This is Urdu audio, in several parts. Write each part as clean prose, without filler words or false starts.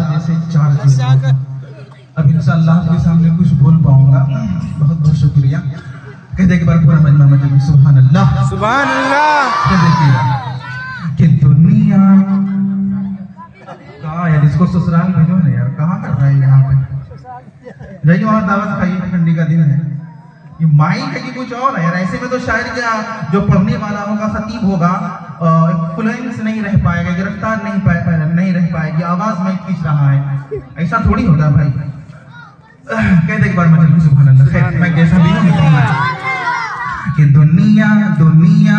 جیسے چارج اب انشاءاللہ آپ کے سامنے کچھ بول پاؤں گا. بہت بہت شکریہ. کہتے ایک بار پورا مجمع مجمع سبحان اللہ سبحان اللہ. دیکھیے کہ دنیا کہاں یار اس کو سسرال بھیجو نا یار, کہاں کر رہا ہے یہاں پہ, جائیے وہاں دعوت کھائیے, ٹھنڈی کا دن ہے. یہ مائک ہے کہ کچھ اور ہے یار. ایسے میں تو شاعر کیا جو پڑھنے والا ہوگا, خطیب ہوگا, فلوئنس نہیں رہ پائے گا, گرفتار نہیں رہ پائے گی, آواز میں کھینچ رہا ہے, ایسا تھوڑی ہوتا بھائی. کہتے ایک بار مجھے سبحان اللہ. خیر میں کیسا بھی ہوں کہ دنیا دنیا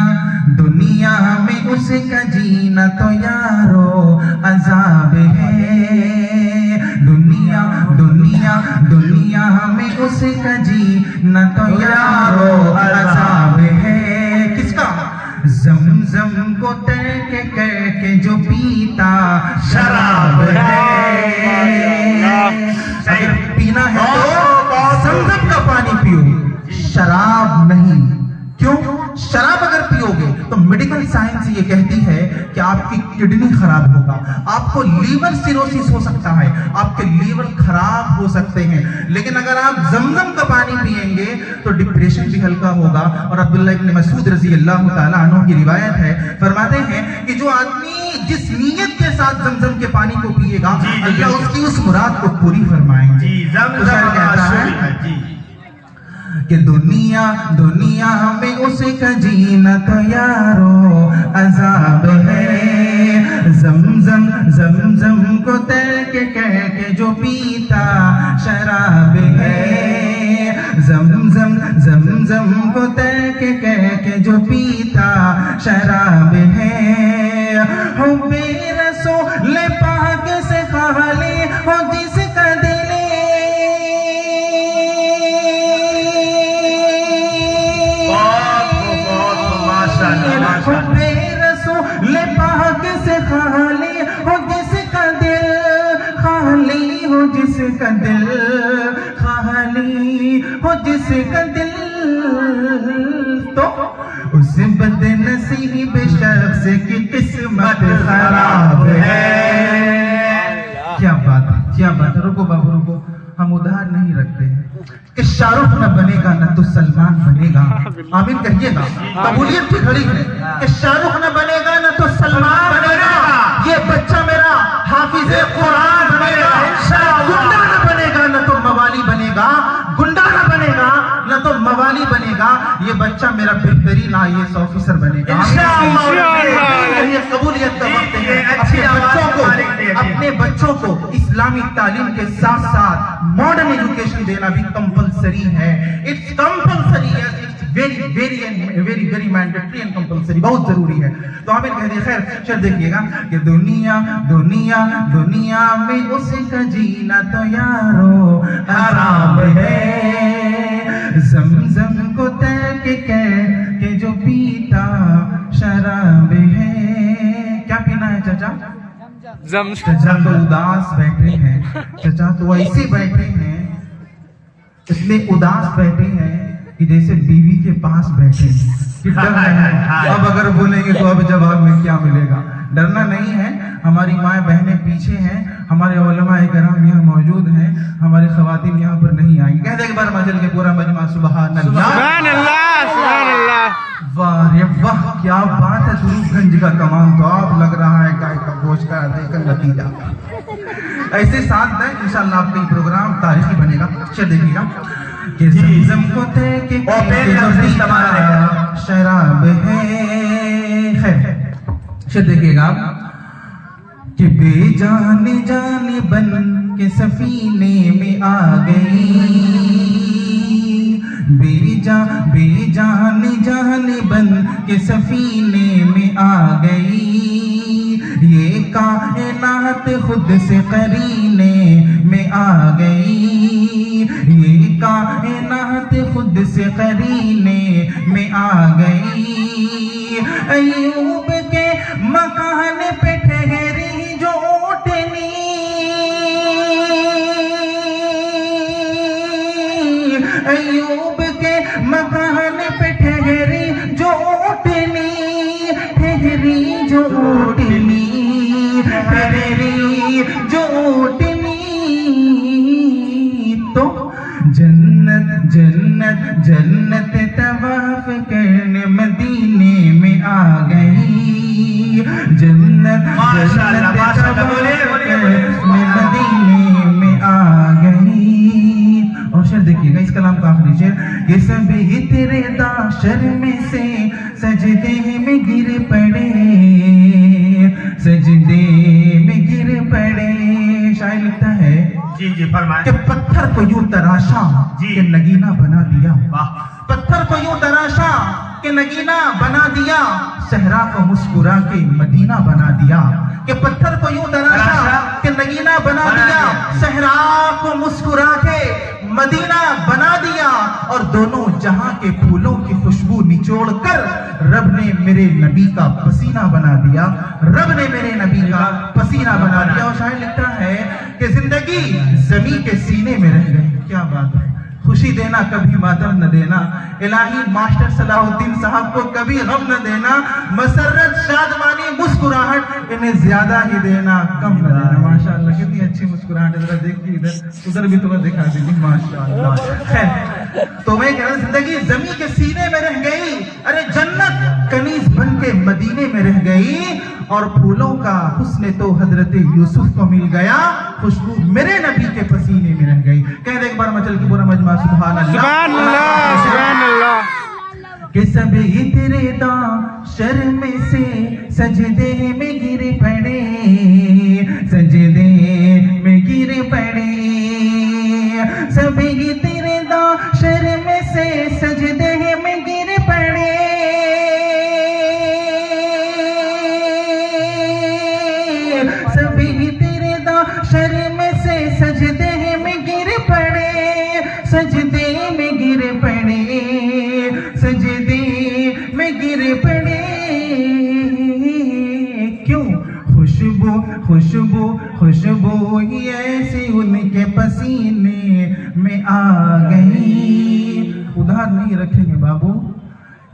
دنیا میں اس کا جینا تو یارو عذاب ہے. دنیا دنیا دنیا میں اس کا جینا تو یارو عذاب ہے. کس کا؟ زمزم کو ترک کر کے جو پیتا شراب ہے. اگر پینا ہے تو زمزم کا پانی پیو, شراب نہیں. کیوں؟ شراب اگر پیو گے تو میڈیکل سائنس یہ کہتی ہے کہ آپ کی کڈنی خراب ہوگا, آپ کو لیور سیروسس ہو سکتا ہے, آپ کے لیور خراب ہو سکتے ہیں. لیکن اگر آپ زمزم کا پانی پیئیں گے تو ڈپریشن بھی ہلکا ہوگا. اور عبداللہ ابن مسعود رضی اللہ تعالیٰ عنہ کی روایت ہے, فرماتے ہیں کہ جو آدمی جس نیت کے ساتھ زمزم کے پانی کو پیے گا اللہ اس کی اس مراد کو پوری فرمائیں گے. کہ دنیا دنیا میں اس کا جینا تو یارو عذاب ہے. زمزم زمزم کو ترک کر کے جو پیتا شراب ہے. زمزم زمزم کو ترک کر کے جو پیتا شراب ہے. حب رسول پاک سے خالی ہو جس کا دل, حب رسول پاک سے خالی ہو جس کا دل, خالی ہو جس کا دل, خالی ہو جس کا دل, تو اس بد نصیب شخص کی قسمت خراب ہے. کیا بات ہے, کیا بات ہے. رکو بابو رکو, ہم ادھار نہیں رکھتے ہیں کہ شاہ رخ نہ بنے گا نہ تو سلمان بنے گا. آمین کہیے گا. قبولیت کی گھڑی ہے کہ شاہ رخ نہ بنے گا نہ تو سلمان بنے گا. یہ بچہ میرا حافظ قرآن بنے گا. گنڈا نہ بنے گا نہ تو موالی بنے گا, گنڈا نہ بنے گا نہ تو موالی بنے گا. یہ بچہ میرا بہترین IAS آفیسر بنے گا. یہ قبولیت کا وقت ہے. اپنے بچوں کو اسلامی تعلیم کے ساتھ ساتھ ماڈرن ایجوکیشن دینا بھی کمپلسری ہے. اٹس کمپلسری ہے, very very mandatory and compulsory, بہت ضروری ہے. تو آپ کہہ دیں. خیر چل دیکھیے گا کہ دنیا دنیا دنیا میں اس کا جینا تو یارو حرام ہے. زمزم کو ترک کر کے جو پیتا شراب ہے. کیا پینا ہے چچا؟ چچا تو اداس بیٹھے ہیں, چچا تو ایسے بیٹھے ہیں, اتنے اداس بیٹھے ہیں کہ جیسے بیوی کے پاس بیٹھے ہیں. ڈر ہے اب اگر بولیں گے تو اب جواب میں کیا ملے گا. ڈرنا نہیں ہے. ہماری مائیں بہنیں پیچھے ہیں, ہمارے علماء کرام یہاں موجود ہیں, ہماری خواتین یہاں پر نہیں آئیں. کہہ دیں ایک بار مجل کے پورا مجمع سبحان اللہ سبحان اللہ سبحان اللہ. واہ رے واہ, کیا بات ہے. دروپ گنج کا کمان تو آپ لگ رہا ہے گائے کا گوشت کا دیکھر نتیجہ. ایسے ساتھ دیں انشاءاللہ آپ کا پروگرام تاریخی بنے گا. چل دیکھیے گا کہ زمزم کو ترک شراب ہے. خیر چل دیکھیے گا کہ بے جان جان بن کے سفینے میں آ گئی. بے جان جان بن کے سفینے میں آ گئی. یہ کائنات خود سے قرینے میں آ گئی. یہ کائنات خود سے قرینے میں آ گئی. ایوب کے مکان پہ ٹھہری جو اونٹنی, ایوب کے مکان پہ ٹھہری جو اونٹنی, ٹھہری جو اونٹنی, ٹھہری جو اوٹنی تو جنت جنت جنت طواف کرنے مدینے میں آ گئی جنت جنت طواف کرنے مدینے میں آ گئی اور شعر دیکھیے گا اس کلام کا آخری شعر یہ سب ہی تیرے داشر میں سے سجدے میں گر پڑے سجدے میں گر پڑے شاعر لکھتا ہے جی فرمائیں کہ پتھر کو یوں تراشا کہ نگینہ بنا دیا پتھر کو یوں تراشا کہ نگینہ بنا دیا صحرا کو مسکرا کے مدینہ بنا دیا کہ پتھر کو یوں تراشا کہ نگینہ بنا دیا صحرا کو مسکرا کے مدینہ بنا دیا اور دونوں جہاں کے پھولوں کی خوشبو نچوڑ کر رب نے میرے نبی کا پسینہ بنا دیا رب نے میرے نبی کا پسینہ بنا دیا اور شاعر لکھتا ہے کہ زندگی زمین کے سینے میں رہ گئی کیا بات ہے خوشی دینا کبھی ماتم نہ دینا الہی ماسٹر صلاح الدین صاحب کو کبھی غم نہ دینا مسرت شادمانی مسکراہٹ انہیں زیادہ ہی دینا کم نہ دینا ماشاءاللہ کتنی اچھی مسکراہٹ ہے ذرا دیکھیے ادھر بھی تمہیں دکھا دیجیے ماشاءاللہ خیر تو میں کہہ رہا زندگی زمین کے سینے میں رہ گئی ارے جنت کنیز بن کے مدینے میں رہ گئی اور پھولوں کا حسن تو حضرت یوسف کو مل گیا خوشبو میرے نبی کے پسینے میں رہ گئی کہہ دے ایک بار مچل کی پورا مجمع سبحان اللہ سبحان اللہ سبحان اللہ کہ سب ہی تیرے داشر میں سے سجدے میں گر پڑے سجدے میں گر پڑے سب ہی تیرے داشر میں سے سجدے میں گر پڑے سب ہی تیرے داشر میں سے سجدے میں گر پڑے سجدے میں گر پڑے سجدے میں گر پڑے کیوں خوشبو خوشبو خوشبو ہی ایسی ان کے پسینے میں آ گئی ادھار نہیں رکھیں گے بابو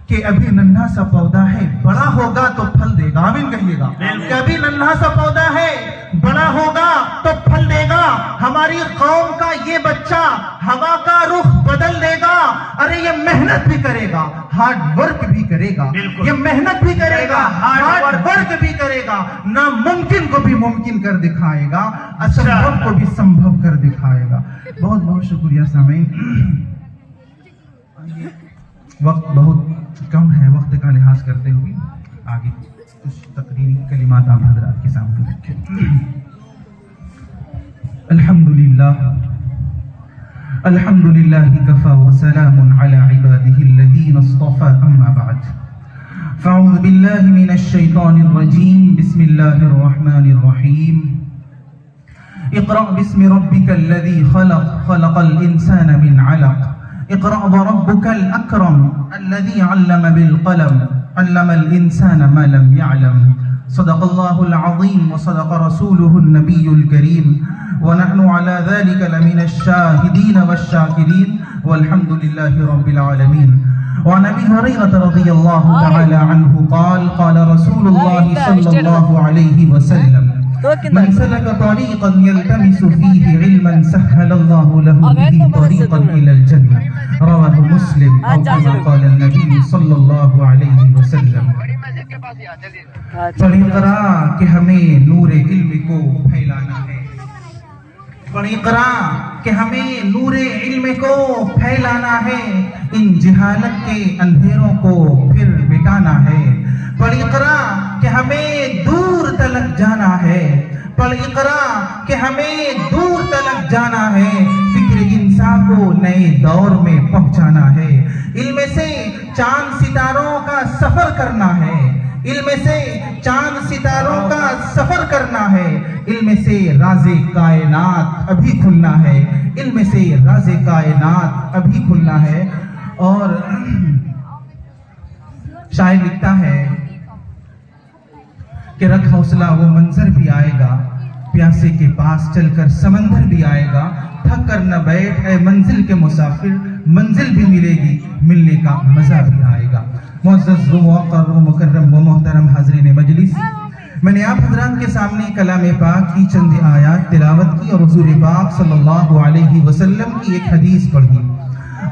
کہ ابھی ننھا سا پودا ہے بڑا ہوگا تو پھل دے گا آمین کہیے گا کہ ابھی ننھا سا پودا ہے بڑا ہوگا تو پھل دے گا ہماری قوم کا یہ بچہ ہوا کا رخ بدل دے گا ارے یہ محنت بھی کرے گا ہارڈ ورک بھی کرے گا یہ محنت بھی کرے گا ہارڈ ورک بھی کرے گا ناممکن کو بھی ممکن کر دکھائے گا اسمبھو کو بھی سمبھو کر دکھائے گا بہت بہت شکریہ سامعین وقت بہت کم ہے وقت کا لحاظ کرتے ہوئے آگے کچھ تقریری کلمات آپ حضرات کے سامنے رکھیں الحمدللہ کفا وسلام علی عباده الذین اصطفى اما بعد فاعوذ باللہ من الشیطان الرجیم بسم اللہ الرحمن الرحیم اقرأ باسم ربک الذی خلق خلق الانسان من علق اقرأ وربك الأكرم الذي علم بالقلم علم الإنسان ما لم يعلم صدق الله العظيم وصدق رسوله النبي الكريم ونحن على ذلك لمن الشاهدين والشاكرين والحمد لله رب العالمين وعن أبي هريرة رضي الله تعالى عنه قال قال رسول الله صلى الله عليه وسلم من سلك طريقا يلتمس فيه علما سهل الله له به طريقا إلى الجنة رواه مسلم أو كما قال النبي صلى الله عليه وسلم پڑھی قرآ کہ ہمیں نور علم کو پھیلانا ہے پڑھی قرآ کہ ہمیں نور علم کو پھیلانا ہے ان جہالت کے اندھیروں کو پھر مٹانا ہے پڑھی قرآ کہ ہمیں دور تلک جانا ہے پڑھ اقرا کہ ہمیں دور تلک جانا ہے فکر انسان کو نئے دور میں پہنچانا ہے علم سے چاند ستاروں کا سفر کرنا ہے علم سے چاند ستاروں کا سفر کرنا ہے علم سے راز کائنات ابھی کھلنا ہے علم سے راز کائنات ابھی کھلنا ہے اور شاعر لکھتا ہے کہ رکھ حوصلہ وہ منظر بھی آئے گا پیاسے کے پاس چل کر سمندر بھی آئے گا تھک کر نہ بیٹھ اے منزل کے مسافر منزل بھی ملے گی ملنے کا مزہ بھی آئے گا معزز و موقر و مکرم و محترم حاضرین مجلس میں نے آپ حضرات کے سامنے کلام پاک کی چند آیات تلاوت کی اور حضور پاک صلی اللہ علیہ وسلم کی ایک حدیث پڑھی۔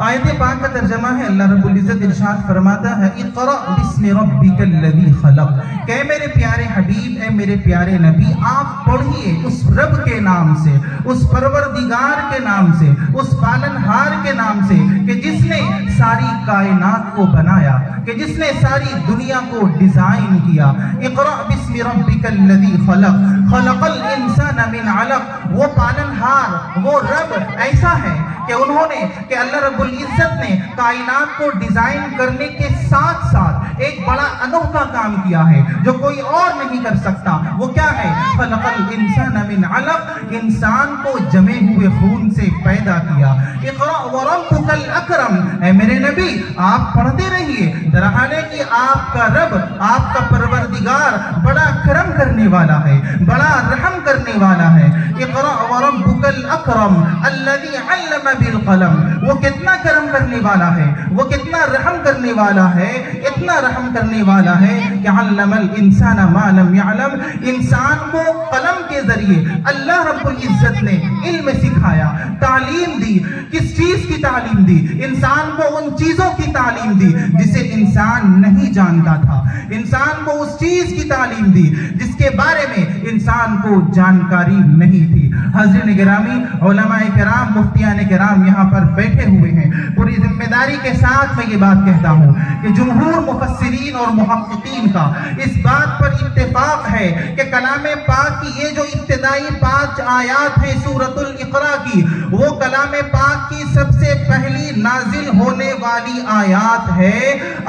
آیت پاک کا ترجمہ ہے، اللہ رب العزت ارشاد فرماتا ہے اقرأ بسم ربک الذی خلق، کہ اے میرے پیارے حبیب، اے میرے پیارے نبی، آپ پڑھیے اس رب کے نام سے، اس پروردگار کے نام سے، اس پالنہار کے نام سے، کہ جس نے ساری کائنات کو بنایا، کہ جس نے ساری دنیا کو ڈیزائن کیا۔ اقرأ بسم ربک الذی خلق، خلق الانسان من علق، وہ پالنہار، وہ رب ایسا ہے کہ انہوں نے، کہ اللہ رب العزت نے کائنات کو ڈیزائن کرنے کے ساتھ ساتھ ایک بڑا انوکھا کام کیا ہے جو کوئی اور نہیں کر سکتا۔ وہ کیا ہے؟ خلق الانسان من علق، انسان کو جمے ہوئے خون سے پیدا کیا۔ اقرأ وربک الاکرم، اے میرے نبی آپ پڑھتے رہیے، درحالے کہ آپ کا رب، آپ کا پروردگار بڑا کرم کرنے والا ہے، بڑا رحم کرنے والا ہے۔ اقرأ وربک الاکرم الذی علم بالقلم، وہ کتنا کرم کرنے والا ہے، وہ کتنا رحم کرنے والا ہے، اتنا رحم کرنے والا ہے کہ علم الانسان ما لم يعلم، انسان کو قلم کے ذریعے اللہ رب العزت نے علم سکھایا، تعلیم دی۔ کس چیز کی تعلیم دی؟ انسان کو ان چیزوں کی تعلیم دی جسے انسان نہیں جانتا تھا، انسان کو اس چیز کی تعلیم دی جس کے بارے میں انسان کو جانکاری نہیں تھی۔ حاضرین گرامی، علماء کرام، مفتیان کرام یہاں پر بیٹھے ہوئے ہیں، پوری ذمہ داری کے ساتھ میں یہ بات کہتا ہوں کہ جمہور مفسرین اور محققین کا اس بات پر اتفاق ہے کہ کلام پاک کی یہ جو ابتدائی 5 آیات ہیں سورۃ الاقراء کی، وہ کلام پاک کی سب سے پہلی نازل ہونے والی آیات ہے۔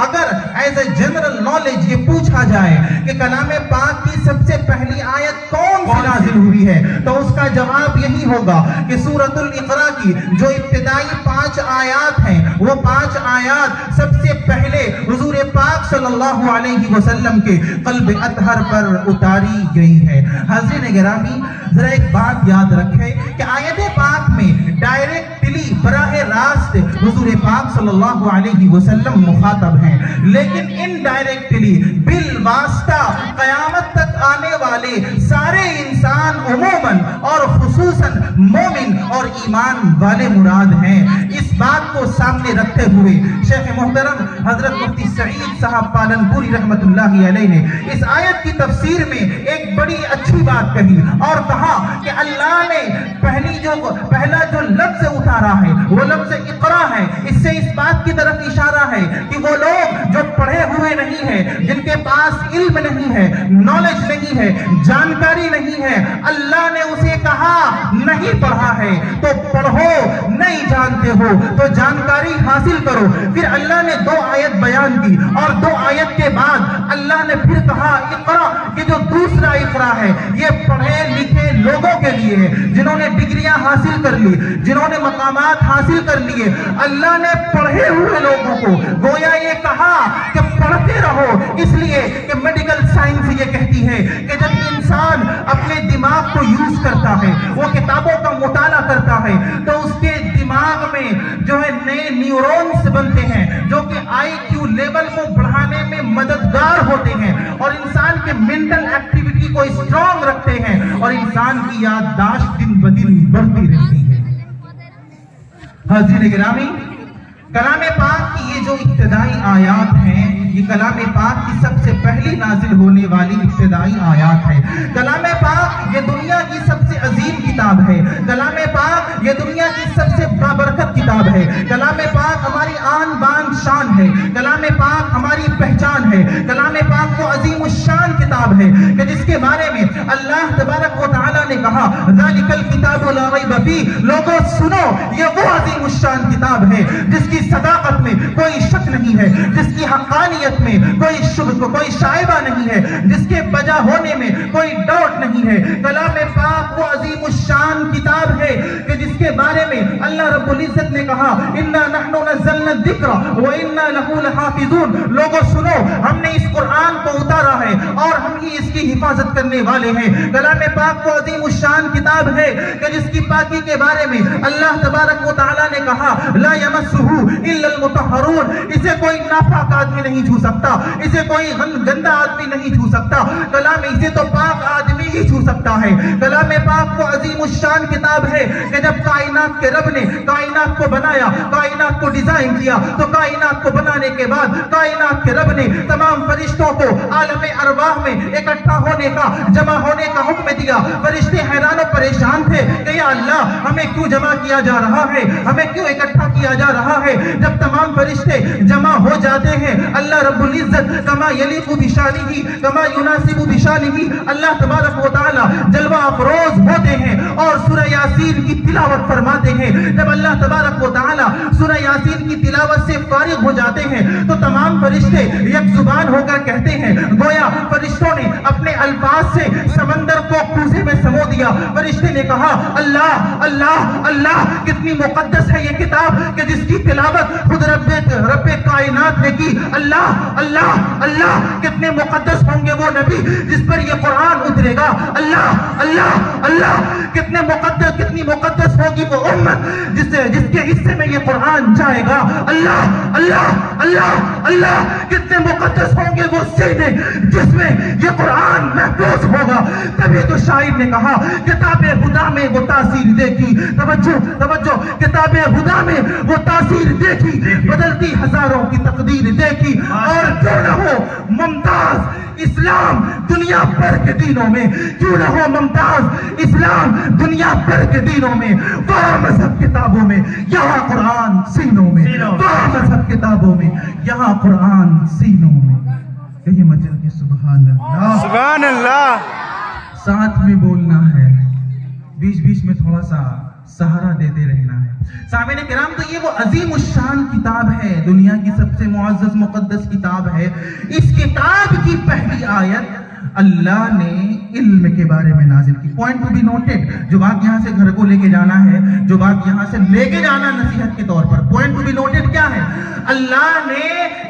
اگر ایز اے جنرل نالج یہ پوچھا جائے کہ کلام پاک کی سب سے پہلی آیت کون سی نازل ہوئی ہے تو اس کا جواب یہی ہوگا کہ سورۃ الاقراء کی جو ابتدائی 5 آیات ہیں، وہ 5 آیات سب سے پہلے حضور پاک صلی اللہ علیہ وسلم کے قلب اطہر پر اتاری گئی ہے۔ حاضرین گرامی، ذرا ایک بات یاد رکھیں کہ آیت پاک میں ڈائریکٹلی براہ راست حضور پاک صلی اللہ علیہ وسلم مخاطب ہیں، لیکن انڈائریکٹلی بالواسطہ قیامت تک آنے والے سارے انسان عموماً اور خصوصاً مومن اور ایمان والے مراد ہیں۔ اس بات کو سامنے رکھتے ہوئے شیخ محترم حضرت مفتی سعید صاحب پالنپوری رحمت اللہ علیہ نے اس آیت کی تفسیر میں ایک بڑی اچھی بات کہی اور کہا کہ اللہ نے پہلا جو لفظ اتارا ہے وہ لفظ اقرا ہے۔ اس سے اس بات کی طرف اشارہ ہے کہ وہ لوگ جو پڑھے ہوئے نہیں ہیں، جن کے پاس علم نہیں ہے، نالج نہیں ہے، جانکاری نہیں ہے، اللہ نے اسے کہا نہیں پڑھا ہے تو پڑھو، نہیں جانتے ہو تو جانکاری حاصل کرو۔ پھر اللہ نے 2 آیت بیان کی اور 2 آیت کے بعد اللہ نے پھر کہا اقرا، کہ جو دوسرا اقرا ہے یہ پڑھے لکھے لوگوں کے لیے ہے، جنہوں نے ڈگریاں حاصل کر لی، جنہوں نے مقامات حاصل کر لیے۔ اللہ نے پڑھے ہوئے لوگوں کو گویا یہ کہا کہ پڑھتے رہو، اس لیے کہ میڈیکل سائنس یہ کہتی ہے کہ جب انسان اپنے دماغ کو یوز کرتا ہے، وہ کتابوں کا مطالعہ کرتا ہے تو اس کے دماغ میں جو ہے نئے نیورونز بنتے ہیں جو کہ آئی کیو لیول کو بڑھانے میں مددگار ہوتے ہیں اور انسان کے مینٹل ایکٹیویٹی کو اسٹرانگ رکھتے ہیں اور انسان کی یادداشت دن بدن بڑھتی رہتی ہے۔ حاضرین گرامی، کلام پاک کی یہ جو ابتدائی آیات ہیں، یہ کلام پاک کی سب سے پہلی نازل ہونے والی ابتدائی آیات ہے۔ کلام پاک یہ دنیا کی سب سے عظیم کتاب ہے، کلام پاک یہ دنیا کی سب سے بابرکت کتاب ہے، کلام پاک ہماری آن بان شان ہے، کلام پاک ہماری پہچان ہے، کلام پاک وہ عظیم الشان کتاب ہے کہ جس کے بارے میں اللہ تبارک و تعالیٰ نے کہا ذالک الکتاب لا ریب فیہ، لوگوں سنو یہ وہ عظیم الشان کتاب ہے جس کی صداقت میں کوئی شک نہیں ہے، جس کی حقانیت میں کوئی شائبہ نہیں ہے، جس کے بجا ہونے میں کوئی ڈاؤٹ نہیں ہے۔ کلام پاک وہ عظیم الشان کتاب ہے کہ جس کے بارے میں اللہ رب العزت نے کہا اِنَّا نَحْنُ نَزَّلْنَا الذِّكْرَ وَإِنَّا لَهُ لَحَافِظُونَ، لوگوں سنو، ہم نے اس قرآن کو اتارا ہے اور ہم ہی اس کی حفاظت کرنے والے ہیں۔ کلام پاک کو عظیم الشان کتاب ہے کہ جس کی پاکی کے بارے میں اللہ تبارک و تعالیٰ نے کہا لا يَمَسُّهُ إِلَّا الْمُطَهَّرُونَ، اسے کوئی ناپاک آدمی نہیں چھو سکتا، اسے کوئی گندا آدمی نہیں چھو سکتا، کلام اسے تو پاک آدمی ہی چھو سکتا ہے۔ کلام پاک کو عظیم الشان کتاب ہے کہ جب کائنات کے رب نے کائنات کو بنایا، کائنات کو ڈیزائن کیا، تو کائنات کو بنانے کے بعد کائنات کے رب نے تمام فرشتوں کو عالم ارواح میں اکٹھا ہونے کا، جمع ہونے کا حکم دیا۔ فرشتے حیران و پریشان تھے کہ یا اللہ ہمیں کیوں جمع کیا جا رہا ہے، ہمیں کیوں اکٹھا کیا جا رہا ہے؟ جب تمام فرشتے جمع ہو جاتے ہیں اللہ رب العزت کما یلیق بشانہ کما یناسب بشانہ، اللہ تبارک و تعالی جلوہ افروز ہوتے ہیں اور سورہ یاسین کی تلاوت فرماتے ہیں۔ جب اللہ تبارک و تعالی سورہ یاسین کی تلاوت سے فارغ ہو جاتے ہیں تو تمام فرشتے یک زبان ہو کر کہتے ہیں، گویا فرشتوں نے اپنے الفاظ سے سمندر کو کوزے میں سمو دیا۔ فرشتے نے کہا اللہ اللہ اللہ، کتنی مقدس ہے یہ کتاب کہ جس کی تلاوت خود رب کائنات نے کی۔ اللہ اللہ اللہ، کتنے مقدس ہوں گے وہ نبی جس پر یہ قرآن اترے گا۔ اللہ اللہ اللہ، کتنی مقدس ہوگی وہ امت جس کے حصے میں یہ قرآن جائے گا۔ اللہ اللہ اللہ اللہ، کتنے مقدس ہوں گے وہ سینے جس میں یہ قرآن محفوظ ہوگا۔ تبھی تو شاعر نے کہا کتاب خدا میں وہ تاثیر دیکھی، توجہ توجہ، کتاب خدا میں وہ تاثیر دیکھی، بدلتی ہزاروں کی تقدیر دیکھی، اور کیوں نہ ہو ممتاز اسلام دنیا بھر کے دینوں میں، کیوں نہ ہو ممتاز اسلام دنیا بھر کے دینوں میں، وہاں مذہب کتابوں میں یہاں قرآن سینوں میں، وہاں مذہب کتابوں میں یہاں قرآن سینوں میں۔ کہیے مچل کے سبحان اللہ، سبحان اللہ۔ ساتھ میں بولنا ہے، بیچ بیچ میں تھوڑا سا سہارا دیتے رہنا ہے۔ سامعین کرام، تو یہ وہ عظیم الشان کتاب ہے، دنیا کی سب سے معزز مقدس کتاب ہے۔ اس کتاب کی پہلی آیت اللہ نے علم کے بارے میں نازل کی۔ پوائنٹ ٹو بی نوٹڈ، جو بات یہاں سے گھر کو لے کے جانا ہے، جو بات یہاں سے لے کے جانا نصیحت کے طور پر، پوائنٹ ٹو بی نوٹڈ کیا ہے؟ اللہ نے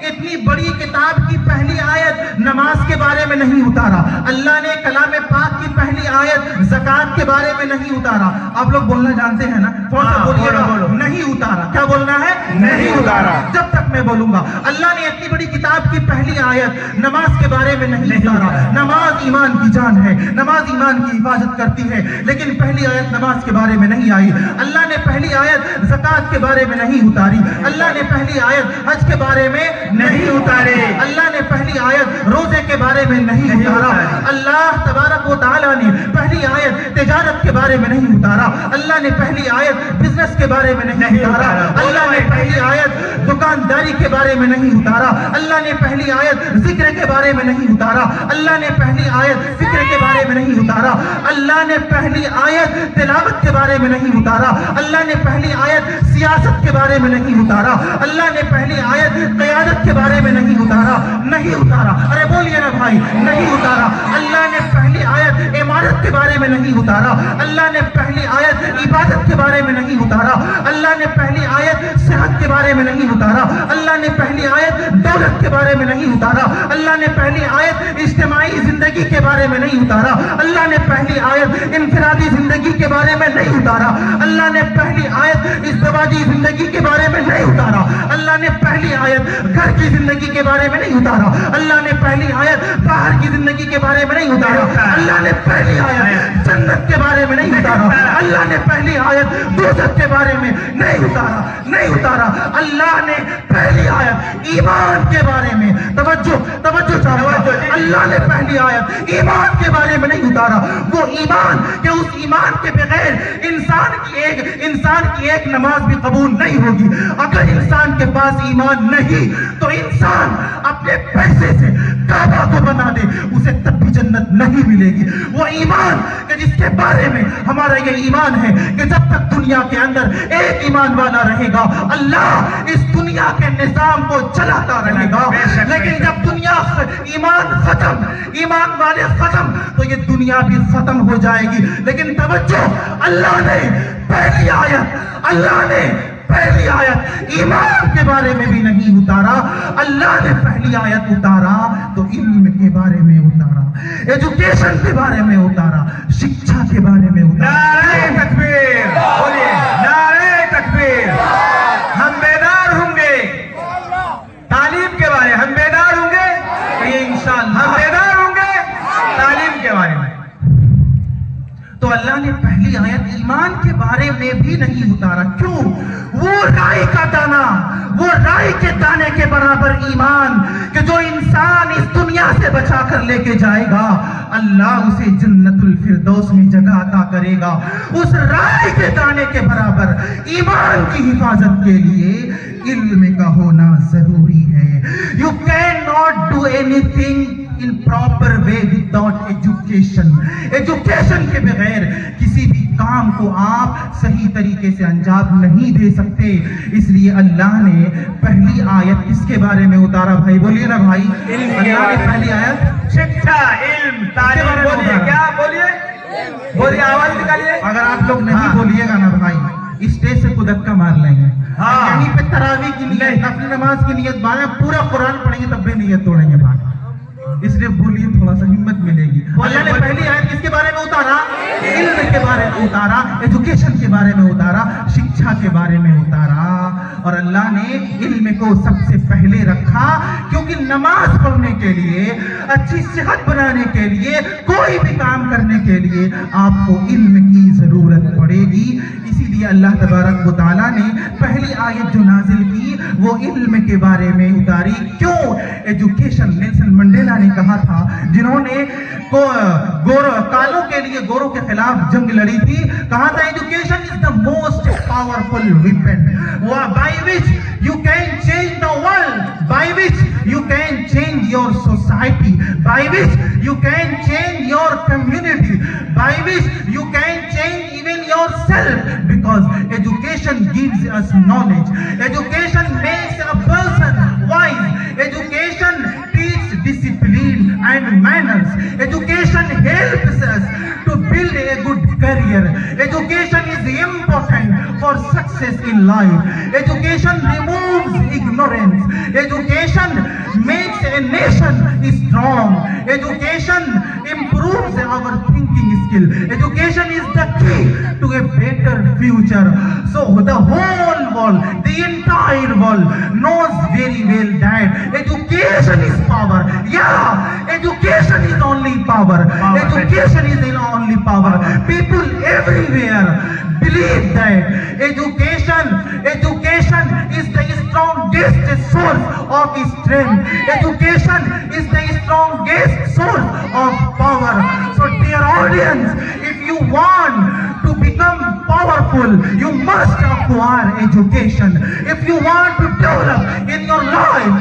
اتنی بڑی کتاب کی پہلی آیت نماز کے بارے میں نہیں اتارا، اللہ نے کلام پاک کی پہلی آیت زکوٰۃ کے بارے میں نہیں اتارا۔ آپ لوگ بولنا جانتے ہیں نا، تھوڑا سا بولیے گا، نہیں اتارا۔ کیا بولنا ہے؟ نہیں اتارا۔ جب تک میں بولوں گا اللہ نے اتنی بڑی کتاب کی پہلی آیت نماز کے بارے میں نہیں اتارا۔ نماز ایمان کی جان ہے، نماز ایمان کی حفاظت کرتی ہے، لیکن پہلی آیت نماز کے بارے میں نہیں آئی۔ اللہ نے پہلی آیت زکوٰۃ کے بارے میں نہیں اتاری، اللہ نے پہلی آیت حج کے بارے میں نہیں اتارے، اللہ نے پہلی آیت روزے کے بارے میں نہیں اتارا، اللہ تبارک و تعالیٰ نے پہلی آیت تجارت کے بارے میں نہیں اتارا، اللہ نے پہلی آیت بزنس کے بارے میں نہیں اتارا، اللہ نے پہلی آیت دکانداری کے بارے میں نہیں اتارا، اللہ نے پہلی آیت ذکر کے بارے میں نہیں اتارا، اللہ نے پہلی آیت فکر کے بارے میں نہیں اتارا، اللہ نے پہلی آیت تلاوت کے بارے میں نہیں اتارا، اللہ نے پہلی آیت سیاست کے بارے میں نہیں اتارا، اللہ نے پہلی آیت قیادت کے بارے میں نہیں اتارا، نہیں اتارا۔ ارے بولیے نا بھائی، نہیں اتارا۔ اللہ نے پہلی آیت عمارت کے بارے میں نہیں اتارا، اللہ نے پہلی آیت عبادت کے بارے میں نہیں اتارا، اللہ نے پہلی آیت صحت کے بارے میں نہیں اتارا، اللہ نے پہلی آیت دولت کے بارے میں نہیں اتارا، اللہ نے پہلی آیت اجتماعی زندگی کے بارے میں نہیں اتارا، اللہ نے پہلی آیت انفرادی زندگی کے بارے میں نہیں اتارا، اللہ نے پہلی آیت ازدواجی زندگی کے بارے میں نہیں اتارا، اللہ نے پہلی آیت گھر کی زندگی کے بارے میں نہیں اتارا، اللہ نے پہلی آیت باہر کی زندگی کے بارے میں نہیں اتارا، اللہ نے پہلی آیت جنت کے بارے میں نہیں اتارا، اللہ نے پہلی آیت دوزخ کے بارے میں نہیں اتارا، نہیں اتارا۔ اللہ نے پہلی آیت ایمان کے بارے میں، توجہ چاہو، اللہ نے پہلی آیت ایمان کے بارے میں نہیں اتارا۔ وہ ایمان کہ اس ایمان کے بغیر انسان کی ایک نماز بھی قبول نہیں ہوگی۔ اگر انسان کے پاس ایمان نہیں تو انسان اپنے پیسے سے کعبہ کو بنا دے، اسے تب بھی جنت نہیں ملے گی۔ وہ ایمان کہ جس کے بارے میں ہمارا یہ ایمان ہے کہ جب تک دنیا کے اندر ایک ایمان والا رہے گا اللہ اس دنیا کے نظام کو چلاتا رہے گا. لیکن جب دنیا ایمان ختم، ایمان والے ختم، تو یہ دنیا بھی ختم ہو جائے گی. لیکن توجہ، اللہ نے پہلی آیت ایمان کے بارے میں بھی نہیں اتارا. اللہ نے پہلی آیت اتارا تو علم کے بارے میں اتارا، ایجوکیشن کے بارے میں اتارا، شکشا کے بارے میں اتارا. نعرہ تکبیر بولیے، نعرہ تکبیر. ہم بیدار ہوں گے تعلیم کے بارے، ہم بیدار ہوں گے یہ انشاءاللہ ہم بیدار ہوں گے تعلیم کے بارے میں. تو اللہ نے پہلی آیت ایمان کے بارے میں بھی نہیں اتارا. کیوں؟ وہ رائی کا دانہ، وہ رائی کے دانے کے برابر ایمان کہ جو انسان اس دنیا سے بچا کر لے کے جائے گا اللہ اسے جنت الفردوس میں جگہ عطا کرے گا. اس رائی کے دانے کے برابر ایمان کی حفاظت کے لیے علم کا ہونا ضروری ہے. You cannot do anything in proper way without education. Education کے بغیر کسی بھی کام کو آپ صحیح طریقے سے انجام نہیں دے سکتے. اس لیے اللہ نے پہلی آیت کس کے بارے میں اتارا بھائی؟ بولیے نا بھائی. اللہ نے پہلی آیت شکشا، علم، تعلیم. بولیے کیا؟ بولیے آواز نکالیے. اگر آپ لوگ نہیں بولیے گا نا بھائی اسٹیج سے کدکا مار لیں گے. یہیں پہ تراویح کی نیت، نفل نماز کی نیت باندھیں، پورا قرآن پڑھیں گے تب بھی نیت توڑیں گے بھائی. اس لیے بولیے، تھوڑا سا ہمت ملے گی. اللہ نے پہلی آیت کس کے بارے میں اتارا؟ علم کے بارے میں اتارا، ایجوکیشن کے بارے میں اتارا، شکشا کے بارے میں اتارا. اور اللہ نے علم کو سب سے پہلے رکھا کیونکہ نماز پڑھنے کے لیے، اچھی صحت بنانے کے لیے، کوئی بھی کام کرنے کے لیے آپ کو علم کی ضرورت پڑے گی. اسی لیے اللہ تبارک و تعالیٰ نے پہلی آیت جو نازل کی وہ علم کے بارے میں اتاری. کیوں؟ ایجوکیشن. نیلسن منڈیلا نے کہا تھا، جنہوں نے کالوں کے لیے گوروں کے خلاف جنگ لڑی تھی، کہا تھا education is the most powerful weapon by which you can change the world, by which you can change your society, by which you can change your community, by which you can change even yourself, because education gives us knowledge. Education makes a person wise. Education teaches discipline and manners. Education helps us to build a good career. Education is important for success in life. Education removes ignorance. Education makes a nation strong. Education improves our thinking skill. Education is the key to a better future. So the whole world, the entire world knows very well that education is power. Yeah, education is only power. Education is only power. People everywhere believe that education is the strongest source of strength. Education is the strongest source of power. So dear audience, if you want to become powerful, you must acquire education. If you want to develop in your life,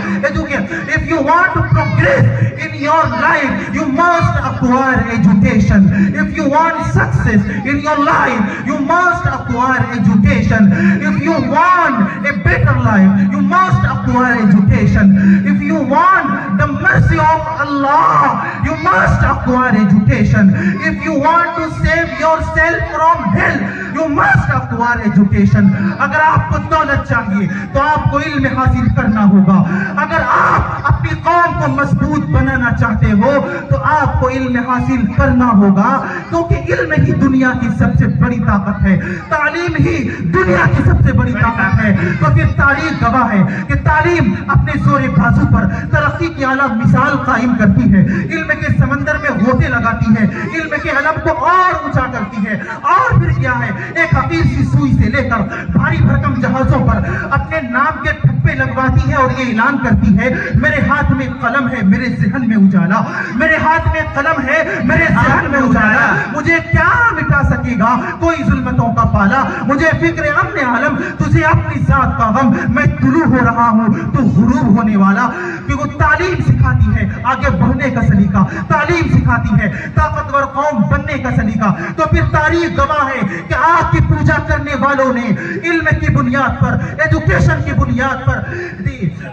if you want to progress in your life, you must acquire education. If you want success in your life, you must acquire education. If you want a better life, you must acquire education. If you want the mercy of Allah, you must acquire education. If you want to save yourself from hell, you must acquire education. اگر آپ کو دولت چاہیے تو آپ کو علم حاصل کرنا ہوگا. اگر آپ اپنی قوم کو مضبوط بنانا چاہتے ہو تو آپ کو علم حاصل کرنا ہوگا, کیونکہ علم ہی دنیا کی سب سے بڑی طاقت ہے, تعلیم ہی دنیا کی سب سے بڑی طاقت ہے. تو پھر تاریخ گواہ ہے کہ تعلیم اپنے زور بازو پر ترقی کی اعلیٰ مثال قائم کرتی ہے, علم کے سمندر میں غوطے لگاتی ہے, علم کے علم کو اور اونچا کرتی ہے. اور پھر کیا ہے, ایک حقیر سی سوئی سے لے کر بھاری بھرکم جہازوں پر اپنے نام کے ٹھپے لگواتی ہے اور یہ اعلان کرتی ہے میرے ہاتھ میں قلم ہے میرے ذہن میں اجالا, میرے ہاتھ میں قلم ہے میرے ذہن میں اجالا, مجھے کیا مٹا سکے گا کوئی ظلمتوں کا بالا مجھے فکر امن عالم تجھے اپنی ذات کا غم میں طلوع ہو رہا ہوں تو غروب ہونے والا کیونکہ تعلیم سکھاتی ہے آگے بڑھنے کا سلیقہ تعلیم سکھاتی ہے طاقتور قوم بننے کا سلیقہ تو پھر تاریخ گواہ ہے کہ آگ کی پوجا کرنے والوں نے علم کی بنیاد پر ایجوکیشن کی بنیاد پر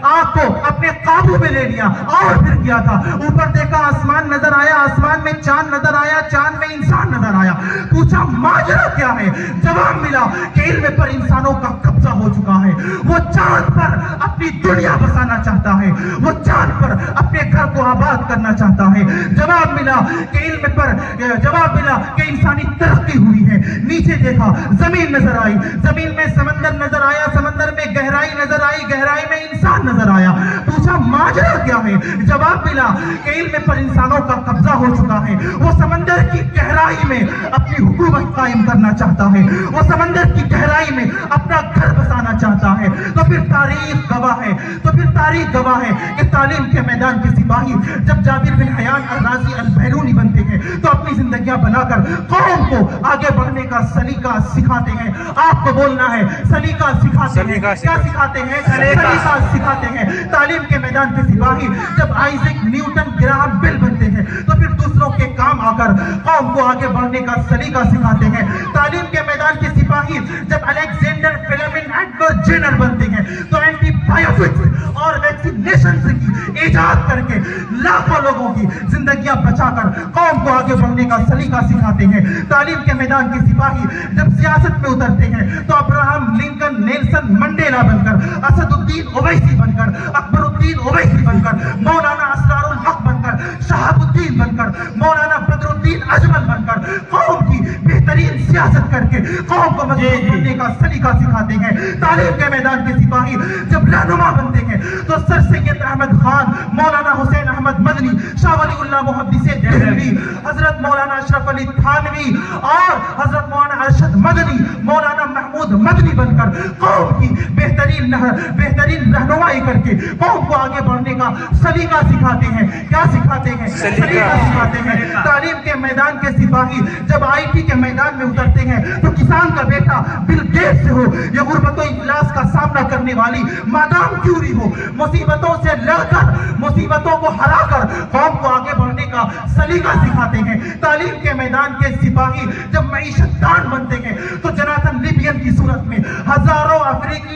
آگ کو اپنے قابو میں لے لیا اور پھر کیا تھا اوپر دیکھا آسمان نظر آیا آسمان میں چاند نظر آیا چاند میں انسان نظر آیا پوچھا ماجرا کیا ہے جواب ملا کہ علم پر انسانوں کا قبضہ ہو چکا ہے وہ چاند پر اپنی دنیا بسانا چاہتا ہے وہ چاند پر اپنے گھر کو آباد کرنا چاہتا ہے جواب ملا کہ علم پر جواب ملا کہ انسانی ترقی ہوئی ہے نیچے دیکھا زمین نظر آئی زمین میں سمندر نظر آیا سمندر میں گہرائی نظر آئی گہرائی میں انسان نظر آیا پوچھا ماجرا کیا ہے جواب ملا کہ علم پر انسانوں کا قبضہ ہو چکا ہے وہ سمندر کی گہرائی میں اپنی حکومت قائم کرنا چاہتا ہے وہ سمندر کی گہرائی میں اپنا گھر بسانا چاہتا ہے تو پھر تاریخ گواہ ہے کہ تعلیم کے میدان کے سپاہی جب جابر بن حیان الرازی البیرونی بنتے ہیں تو اپنی زندگیاں بنا کر قوم کو آگے بڑھنے کا سلیقہ سکھاتے ہیں آپ کو بولنا ہے سلیقہ سکھاتے ہیں کیا سکھاتے ہیں سلیقہ سکھاتے ہیں تعلیم کے میدان کے سپاہی جب آئزیک نیوٹن گراہم بیل بنتے ہیں تو پھر دوسروں کے کام آ کر قوم کو آگے بڑھنے کا سلیقہ سکھاتے ہیں تعلیم کے میدان کے سپاہی جب الیگزینڈر فلیمنگ ایڈورڈ جینر بنتے ہیں تو اینٹی بایوٹکس اور ویکسینیشن کی ایجاد کر کے لاکھوں لوگوں کی زندگیاں بچا کر قوم کو آگے بڑھنے کا سلیقہ سکھاتے ہیں تعلیم کے میدان کے سپاہی جب سیاست میں اترتے ہیں تو ابراہم لنکن نیلسن منڈیلا بن کر اسد الدین اویسی بن کر اکبر الدین اویسی بن کر مولانا اسرار الحق بن کر شہاب الدین بن کر مولانا بدر الدین اجمل بن کر قوم کی بہترین سیاست کر کے قوم کو مضبوط بننے کا سلیقہ سکھاتے ہیں تعلیم کے میدان کے سپاہی جب رہنما بنتے ہیں تو سر سید احمد خان مولانا حسین احمد مدنی شاہ ولی اللہ محدث دہلوی حضرت مولانا اشرف علی تھانوی اور حضرت مولانا ارشد مدنی مولانا محمود مدنی بن کر قوم کی بہترین رہنمائی کر کے قوم کو آگے بڑھنے کا سلیقہ سکھاتے ہیں کیا سکھاتے ہیں سلیقہ سکھاتے ہیں تعلیم کے میدان کے سپاہی جب آئی ٹی کے میدان میں اترتے ہیں تو کسان کا بیٹا بل گیٹس سے ہو یا غربت و افلاس کا سامنا کرنے والی مادام کیوری ہو مصیبتوں سے لڑ کر مصیبتوں کو ہرا کر قوم کو آگے بڑھنے کا سلیقہ سکھاتے ہیں تعلیم کے میدان کے سپاہی جب معیشت دان بنتے ہیں تو جناتھن لیبین کی صورت میں ہزاروں افریقی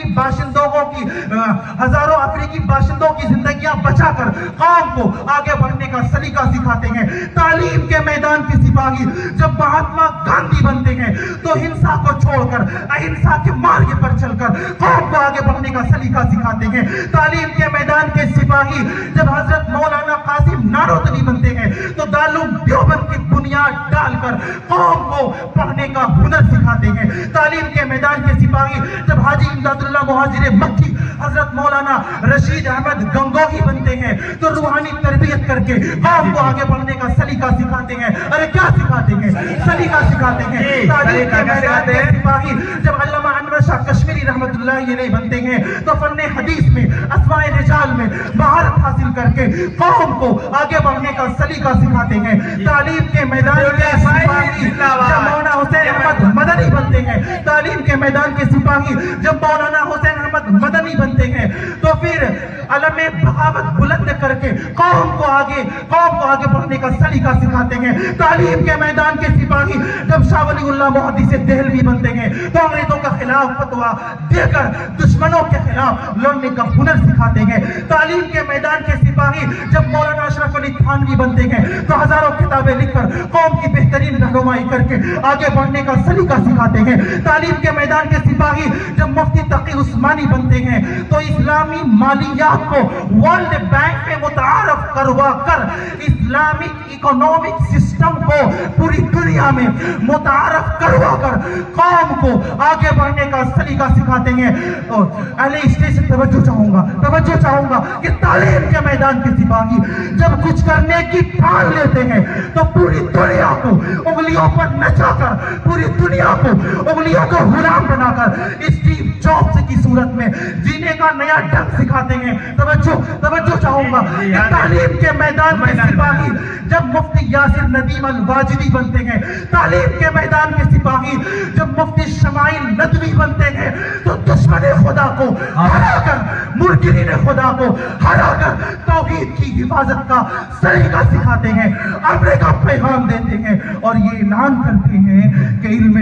باشندوں کی زندگیاں بچا کر قوم کو آگے بڑھنے کا سلیقہ سکھاتے ہیں تعلیم کے میدان کے سپاہی جب مہاتما گاندھی بنتے ہیں تو ہنسا کو چھوڑ کر اہنسا کے مارگ پر چل کر قوم کو آگے بڑھنے کا سلیقہ سکھاتے ہیں تعلیم کے میدان کے سپاہی جب حضرت مولانا قاسم نانوتوی بنتے ہیں تو دارالعلوم دیوبند کی بنیاد ڈال کر قوم کو پڑھنے کا ہنر سکھاتے ہیں تعلیم کے میدان کے سپاہی جب حاجی امداد اللہ مہاجر مکی حضرت مولانا رشید احمد گنگوہی بنتے ہیں تو روحانی تربیت کر کے قوم کو آگے بڑھنے کا سلیقہ سکھاتے ہیں ارے کیا سکھاتے ہیں سلیقہ سکھاتے ہیں تعلیم کے میدان کے سپاہی جب علامہ انور شاہ کشمیری رحمت اللہ علیہ بنتے ہیں تو فن حدیث میں اسماء رجال میں مہارت حاصل کر کے قوم کو آگے بڑھنے کا سلیقہ سکھاتے ہیں تعلیم کے میدان کے سپاہی جب مولانا حسین احمد مدنی بنتے ہیں تعلیم کے میدان کے سپاہی جب مولانا حسین احمد مدنی بنتے ہیں تو پھر علم بغاوت بلند کر کے قوم کو آگے بڑھنے کا سلیقہ سکھاتے ہیں تعلیم کے میدان کے سپاہی جب شاہ ولی اللہ محدث دہلوی بنتے ہیں تو انگریزوں کے خلاف فتویٰ دے کر دشمنوں کے خلاف لڑنے کا ہنر سکھاتے ہیں تعلیم کے میدان کے سپاہی جب مولانا اشرف علی تھانوی بنتے ہیں تو ہزاروں کتابیں لکھ کر قوم کی بہترین رہنمائی کر کے آگے بڑھنے کا سلیقہ سکھاتے ہیں تعلیم کے میدان کے سپاہی جب مفتی تقی عثمانی بنتے ہیں تو اسلامی مالیات کو ورلڈ بینک میں متعارف کروا کر اسلامک اکنامک سسٹم کو پوری دنیا میں متعارف کروا کر قوم کو آگے بڑھنے کا سلیقہ سکھاتے ہیں اہل اسٹیج سے توجہ چاہوں گا کہ تعلیم کے میدان کے سپاہی جب کچھ کرنے کی ٹھان لیتے ہیں تو پوری دنیا کو انگلیوں پر نچا کر پوری دنیا کو انگلیوں کو غلام بنا کر اسٹیو جابس کی صورت میں جینے کا نیا ڈھنگ سکھاتے ہیں توجہ چاہوں گا کہ تعلیم کے میدان کے سپاہی جب مفتی یاسر ندیم الواجدی بنتے ہیں تعلیم کے میدان کے سپاہی جب مفتی شمع اسماعیل ندوی بنتے ہیں تو دشمن خدا کو ہرا کر، مرکرین خدا کو ہرا کر توحید کی حفاظت کا طریقہ سکھاتے ہیں، امریکہ پیغام دیتے ہیں اور یہ اعلان کرتے ہیں کہ علم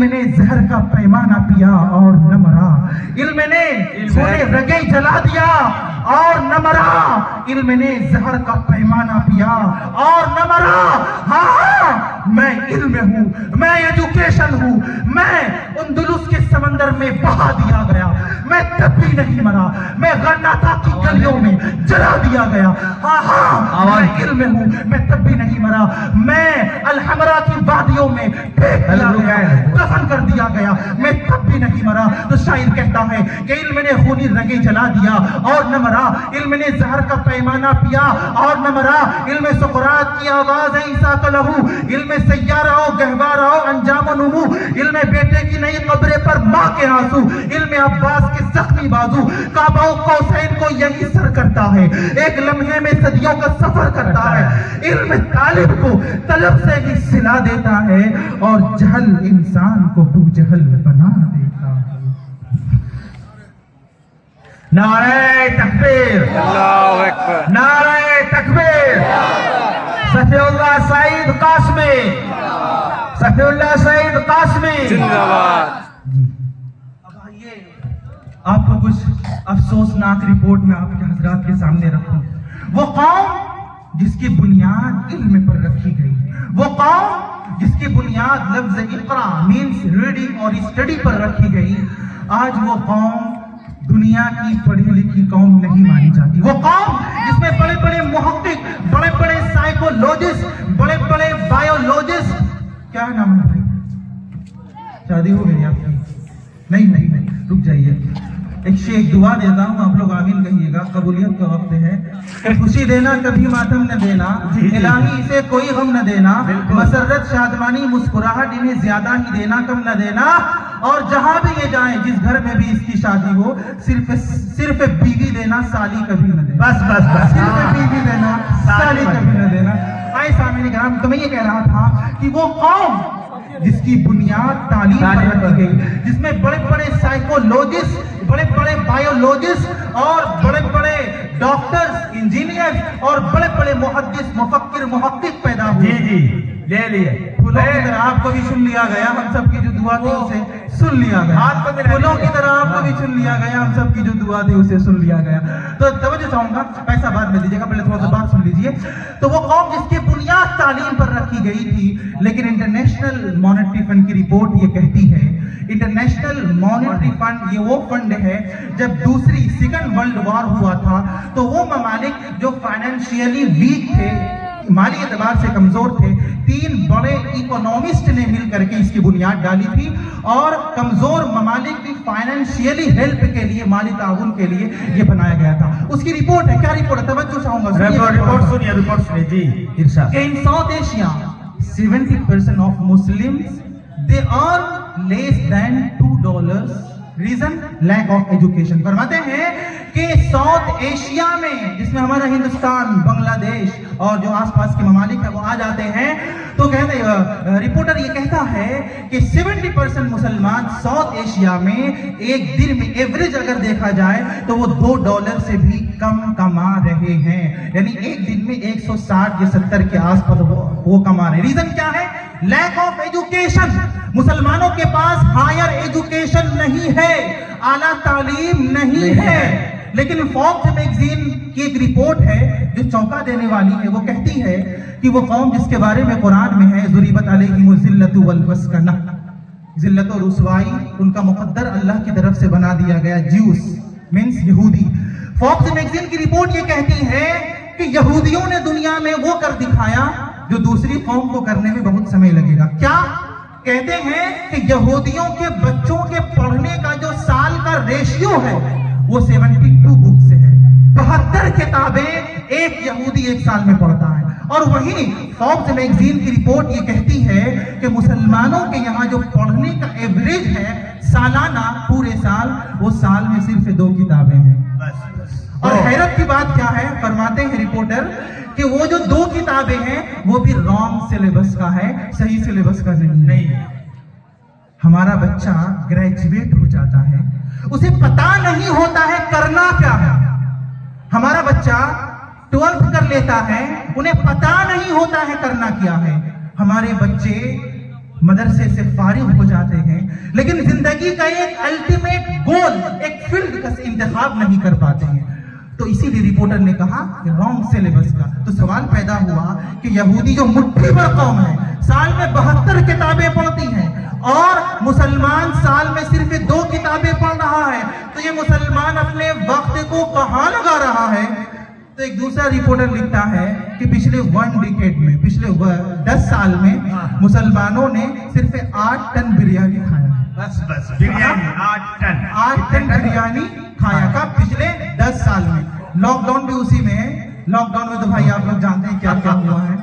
نے زہر کا پیمانہ پیا اور نہ مرا، علم نے رگیں جلا دیا اور نہ مرا، علم نے زہر کا پیمانہ پیا اور نہ مرا۔ ہاں میں علم ہوں، میں ایجوکیشن ہوں، میں اندلس کے سمندر میں بہا دیا گیا، میں تب بھی نہیں مرا، میں غرناطہ کی گلیوں میں جلا دیا گیا۔ ہاں میں علم ہوں، میں تب بھی نہیں مرا، میں الحمرا کی وادیوں میں پھینک دیا گیا، دفن کر دیا گیا، میں تب بھی نہیں مرا۔ تو شاعر کہتا ہے کہ علم نے خونی رگیں جلا دیا اور نہ مرا، علم نے زہر کا پیمانہ پیا اور نہ مرا، علم سقراط کی آواز ہے عیسیٰ کا لہو، علم سیارہ ہو گہوارہ ہو انجام و نمو، علم بیٹے کی نئی قبرے پر ماں کے آنسو، علم عباس کے زخمی بازو، کعبہ و قوسین کو یہی سر کرتا ہے، ایک لمحے میں صدیوں کا سفر کرتا ہے، علم طالب کو طلب سے ہی سلا دیتا ہے اور جہل انسان کو بو جہل بنا دیتا ہے۔ نعرہ تکبیر، اللہ اکبر، نعرہ تکبیر، صفی اللہ سعید قاسمی، صفی اللہ سعید قاسمی زندہ باد۔ اب آئیے آپ کو کچھ افسوسناک رپورٹ میں آپ کے حضرات کے سامنے رکھوں۔ وہ قوم جس کی بنیاد علم پر رکھی گئی، وہ قوم جس کی بنیاد لفظ اقرا مینس ریڈنگ اور اسٹڈی پر رکھی گئی، آج وہ قوم دنیا کی پڑھی لکھی قوم نہیں مانی جاتی۔ وہ قوم جس میں بڑے بڑے محقق، بڑے بڑے سائیکولوجسٹ، بڑے بڑے بایولوجسٹ، کیا نام ہے بھائی؟ شادی ہو گئی آپ کی؟ نہیں رک جائیے، ایک دعا دیتا ہوں، آپ لوگ آمین کہیے گا، قبولیت کا وقت ہے۔ خوشی دینا کبھی ماتم نہ دینا، الہی اسے کوئی غم نہ دینا، مسرت شادمانی مسکراہٹ انہیں زیادہ ہی دینا کم نہ دینا، اور جہاں بھی یہ جائیں جس گھر میں بھی اس کی شادی ہو صرف بیوی دینا، سالی کبھی نہ دینا، بس صرف بیوی دینا، سالی کبھی نہ دینا۔ آئے سامعین کرام، تو میں یہ کہہ رہا تھا کہ وہ قوم جس کی بنیاد تعلیم پر رکھی گئی، جس میں بڑے بڑے سائیکولوجسٹ، بڑے بڑے بایولوجسٹ اور بڑے بڑے ڈاکٹرز، انجینئرز اور بڑے بڑے محدث، مفکر، محقق پیدا ہوئے۔ جی لے لیے، پھولوں کی طرح آپ کو بھی سن لیا گیا، ہم سب کی جو دعا تھی اسے سن لیا گیا، پھولوں کی طرح آپ کو بھی سن لیا گیا، ہم سب کی جو دعا تھی اسے سن لیا گیا۔ تو توجہ چاہوں گا، پیسہ بعد میں دیجیے گا، پہلے تھوڑا سا بات سن لیجیے۔ تو وہ قوم جس کی بنیاد تعلیم پر رکھی گئی تھی، لیکن انٹرنیشنل مانیٹری فنڈ کی رپورٹ یہ کہتی ہے، انٹرنیشنل مانیٹری فنڈ یہ وہ فنڈ ہے جب دوسری سیکنڈ ورلڈ وار ہوا تھا تو وہ ممالک جو فائنینشیلی ویک تھے، مالی اعتبار سے کمزور تھے، 3 بڑے اکنومسٹ نے مل کر کے اس کی بنیاد ڈالی تھی اور کمزور ممالک کی فائنینشیلی ہیلپ کے لیے، مالی تعاون کے لیے یہ بنایا گیا تھا۔ اس کی رپورٹ ہے، کیا رپورٹ ہے؟ توجہ چاہوں گا، رپورٹ سنیے جی ارشاد۔ In South Asia, 70% of Muslims, they earn less than $2. Reason? Lack of education۔ فرماتے ہیں کہ ساؤتھ ایشیا میں، جس میں ہمارا ہندوستان، بنگلہ دیش اور جو آس پاس کے ممالک ہیں وہ آ جاتے ہیں، تو کہتے ہیں، رپورٹر یہ کہتا ہے کہ 70% مسلمان ساؤتھ ایشیا میں ایک دن میں ایوریج اگر دیکھا جائے تو وہ $2 سے بھی کم کما رہے ہیں، یعنی ایک دن میں 160 یا 70 کے آس پاس وہ کما رہے ہیں۔ ریزن کیا ہے؟ Lack of education. مسلمانوں کے پاس ہائر ایجوکیشن نہیں ہے، اعلیٰ تعلیم نہیں ہے۔ لیکن فوربس میگزین کی ایک رپورٹ ہے جو چونکا دینے والی ہے، وہ کہتی ہے کہ وہ قوم جس کے بارے میں قرآن میں ہے، ضُرِبَتْ عَلَيْهِمُ الذِّلَّةُ وَالْمَسْكَنَةُ، ذلت و رسوائی ان کا مقدر اللہ کی طرف سے بنا دیا گیا، جیوس مینس یہودی۔ فوربس میگزین کی رپورٹ یہ کہتی ہے کہ یہودیوں نے دنیا میں وہ کر دکھایا جو دوسری قوم کو کرنے میں بہت سمے لگے گا۔ کیا کہتے ہیں کہ یہودیوں کے بچوں کے پڑھنے کا جو سال کا ریشیو ہے وہ 72 بک سے ہے، 72 کتابیں ایک یہودی ایک سال میں پڑھتا ہے۔ اور وہی فوربس میگزین کی رپورٹ یہ کہتی ہے کہ مسلمانوں کے یہاں جو پڑھنے کا ایوریج ہے سالانہ پورے سال، وہ سال میں صرف 2 کتابیں ہیں۔ اور حیرت کی بات کیا ہے؟ فرماتے ہیں رپورٹر کہ وہ جو 2 کتابیں ہیں وہ بھی رانگ سلیبس کا ہے، صحیح سلیبس کا نہیں۔ ہمارا بچہ گریجویٹ ہو جاتا ہے، اسے پتا نہیں ہوتا ہے کرنا کیا ہے. ہمارا بچہ 12th کر لیتا ہے، انہیں پتا نہیں ہوتا ہے کرنا کیا ہے. ہمارے بچے مدرسے سے فارغ ہو جاتے ہیں لیکن زندگی کا ایک الٹیمیٹ گول، ایک فیلڈ کا انتخاب نہیں کر پاتے ہیں. تو اسی لیے رپورٹر نے کہا کہ رانگ سلیبس کا. تو سوال پیدا ہوا کہ یہودی جو مٹھی بھر قوم ہے، سال میں 72 کتابیں پڑھتی ہیں، اور مسلمان سال میں صرف 2 کتابیں پڑھ رہا ہے، تو یہ مسلمان اپنے وقت کو کہاں لگا رہا ہے؟ تو ایک دوسرا رپورٹر لکھتا ہے کہ پچھلے 1 ڈیکیڈ میں، پچھلے 10 سال میں مسلمانوں نے صرف 8 ٹن بریانی کھایا ہے. بس بریانی 8 ٹن بریانی کھایا کا پچھلے 10 سال میں. لاک ڈاؤن بھی اسی میں ہے. لاک ڈاؤن میں تو بھائی آپ لوگ جانتے ہیں کیا کیا ہوا ہے.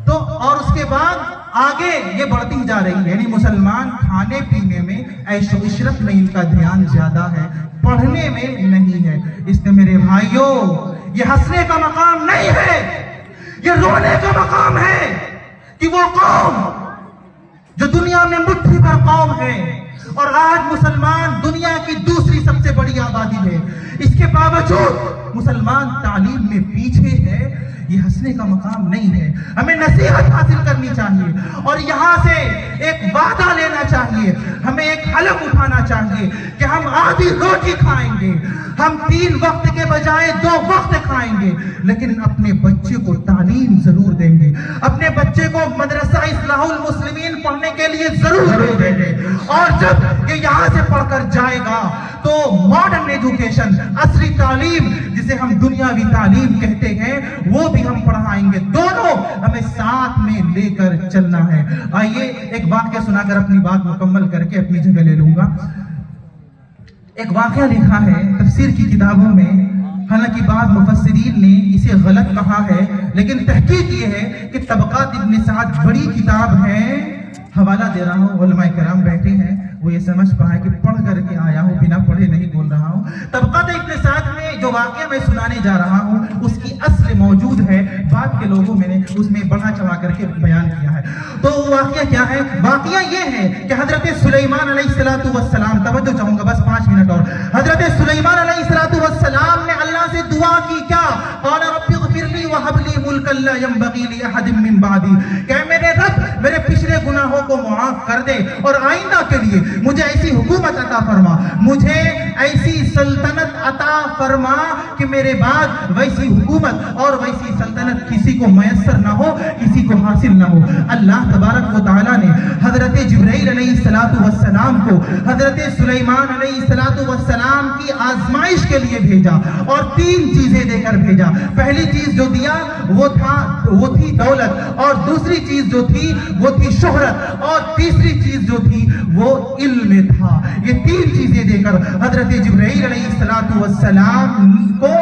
تو اور اس کے بعد آگے یہ بڑھتی جا رہی ہے، یعنی مسلمان کھانے پینے میں، عیش و عشرت میں ان کا دھیان زیادہ ہے، پڑھنے میں نہیں ہے. اس نے میرے بھائیوں، یہ ہنسنے کا مقام نہیں ہے، یہ رونے کا مقام ہے کہ وہ قوم جو دنیا میں مٹھی بھر قوم ہے، اور آج مسلمان دنیا کی دوسری سب سے بڑی آبادی ہے، اس کے باوجود مسلمان تعلیم میں پیچھے ہے. یہ ہنسنے کا مقام نہیں ہے. ہمیں نصیحت حاصل کرنی چاہیے اور یہاں سے ایک وعدہ لینا چاہیے، ہمیں ایک حلف اٹھانا چاہیے کہ ہم آدھی روٹی کھائیں گے، ہم 3 وقت کے بجائے 2 وقت کھائیں گے، لیکن اپنے بچے کو تعلیم ضرور دیں گے، اپنے بچے کو مدرسہ اصلاح المسلمین پڑھنے کے لیے ضرور دیں گے. اور جب یہ یہاں سے پڑھ کر جائے گا تو ماڈرن ایجوکیشن، عصری تعلیم جسے ہم دنیاوی تعلیم کہتے ہیں، وہ بھی ہم پڑھائیں گے. دونوں ہمیں ساتھ میں لے کر چلنا ہے. آئیے ایک واقعہ سنا کر اپنی بات مکمل کر کے اپنی جگہ لے لوں گا. ایک واقعہ لکھا ہے تفسیر کی کتابوں میں، حالانکہ بعض مفسرین نے اسے غلط کہا ہے، لیکن تحقیق یہ ہے کہ طبقات ابن سعد بڑی کتاب ہے. حوالہ دے رہا ہوں، علماء کرام بیٹھے ہیں، وہ یہ سمجھ پائے کہ پڑھ کر کے آیا ہوں، بنا پڑھے نہیں بول رہا ہوں. طبقات ابن سعد میں جو واقعہ میں سنانے جا رہا ہوں اس کی اصل موجود ہے، بعد کے لوگوں میں نے اس میں بڑھا چڑھا کر کے بیان کیا ہے. تو واقعہ کیا ہے؟ واقعہ یہ ہے کہ حضرت سلیمان علیہ السلام، توجہ چاہوں گا بس 5 منٹ اور. حضرت سلیمان علیہ السلام نے اللہ سے دعا کی، کیا؟ قال رب اغفر لی وہب لی ملکا لا ينبغی لاحد من بعدی، کہ میرے رب میرے پچھلے گناہوں کو معاف کر دے اور آئندہ کے لیے مجھے ایسی حکومت عطا فرما، مجھے ایسی سلطنت عطا فرما کہ میرے بعد ویسی حکومت اور ویسی سلطنت کسی کو میسر نہ ہو، کسی کو حاصل نہ ہو. اللہ تبارک و تعالیٰ نے حضرت جبرائیل علیہ السلام کو حضرت سلیمان علیہ السلام کی آزمائش کے لیے بھیجا اور 3 چیزیں دے کر بھیجا. پہلی چیز جو دیا وہ تھی دولت، اور دوسری چیز جو تھی وہ تھی شہرت، اور تیسری چیز جو تھی وہ علم تھا. یہ 3 چیزیں دے کر حضرت جبرائیل علیہ السلام کو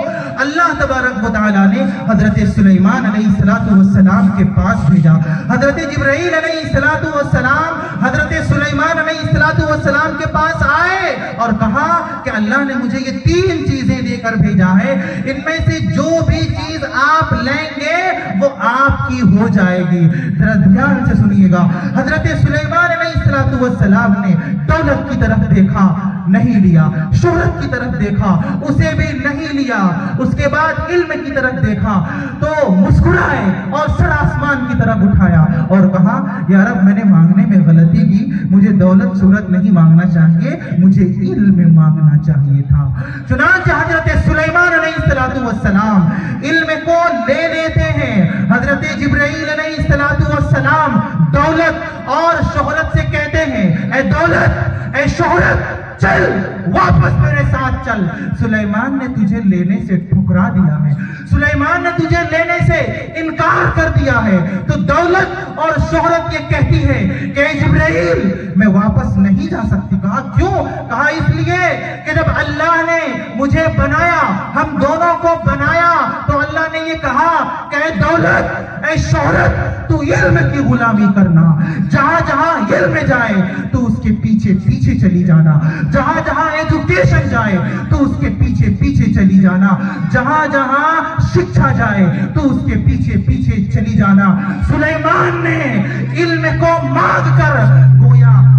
اللہ تبارک و تعالیٰ نے حضرت سلیمان علیہ السلام کے پاس بھیجا. حضرت جبرائیل علیہ السلام حضرت سلیمان علیہ السلام کے پاس آئے اور کہا کہ اللہ نے مجھے یہ 3 چیزیں دے کر بھیجا ہے، ان میں سے جو بھی چیز آپ لیں گے وہ آپ کی ہو جائے گی. ذرا دھیان سے سنیے گا. حضرت سلیمان علیہ السلام نے دولت کی طرف دیکھا، نہیں لیا. شہرت کی طرف دیکھا، اسے بھی نہیں لیا. اس کے بعد علم کی طرف دیکھا تو مسکرائے اور سر آسمان کی طرف اٹھایا اور کہا یا رب میں نے مانگنے میں غلطی کی، مجھے دولت شہرت نہیں مانگنا چاہیے، مجھے علم مانگنا چاہیے تھا. چنانچہ حضرت سلیمان علیہ السلام علم کو لے لیتے ہیں. حضرت جبرائیل علیہ السلام دولت اور شہرت سے کہتے ہیں اے دولت، اے شہرت، چل واپس میرے ساتھ چل. سلیمان نے تجھے لینے سے ٹھکرا دیا ہے، سلیمان نے تجھے لینے سے انکار کر دیا ہے. تو دولت اور شہرت یہ کہتی ہے کہ اے جبرائیل میں واپس نہیں جا سکتی. کہا کیوں؟ کہا اس لیے کہ جب اللہ نے مجھے بنایا، ہم دونوں کو بنایا، تو اللہ نے یہ کہا کہ اے دولت، اے شہرت، تو علم کی غلامی کرنا. جہاں جہاں علم جائے تو اس کے پیچھے پیچھے چلی جانا، جہاں جہاں ایجوکیشن جائے تو اس کے پیچھے پیچھے چلی جانا، جہاں جہاں شکشا جائے تو اس کے پیچھے پیچھے چلی جانا. سلیمان نے علم کو مانگ کر گویا